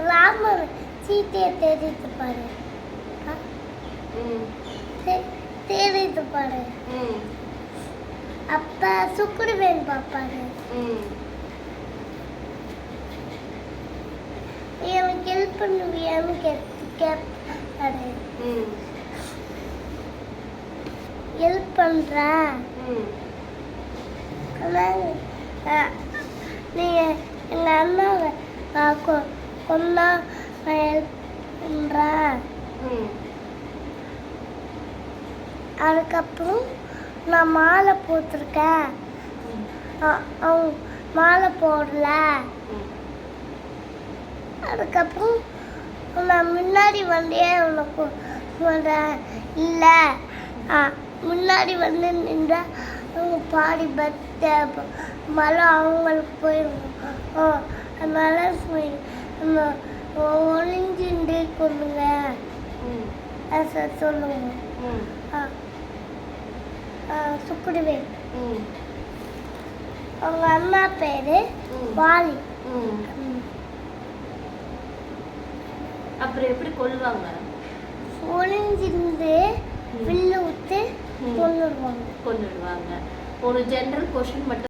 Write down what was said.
ராமன் சீத்தையை தேடிட்டு பாரு. தேடிட்டு பாரு. அப்ப சுக்குடுவேன் பாப்பாரு. எனக்கு ஹெல்ப் பண்ணுவியான்னு கேட்பாரு. ஹெல்ப் பண்றேன். நீங்க எங்க அண்ணாவை கொன்னா ஹெல்ப் பண்றேன். அதுக்கப்புறம் நான் மாலை போட்டிருக்கேன். அவங்க மாலை போடல. அதுக்கப்புறம் நான் முன்னாடி வந்தே உனக்கு இல்லை, முன்னாடி வந்து நின்றா அவங்க பாடி பத்த மழை அவங்களுக்கு போயிடும். அதனால ஒளிஞ்சுட்டே கொள்ளுங்க சொல்லுங்க. சுக்குடுவேன். அவங்க அம்மா பேரு வாலி. அப்புறம் எப்படி கொல்லுவாங்க? ஒளிஞ்சிருந்து வில்லு விட்டு கொன்னுடுவாங்க. ஒரு ஜெனரல் கொஸ்டின் மட்டும்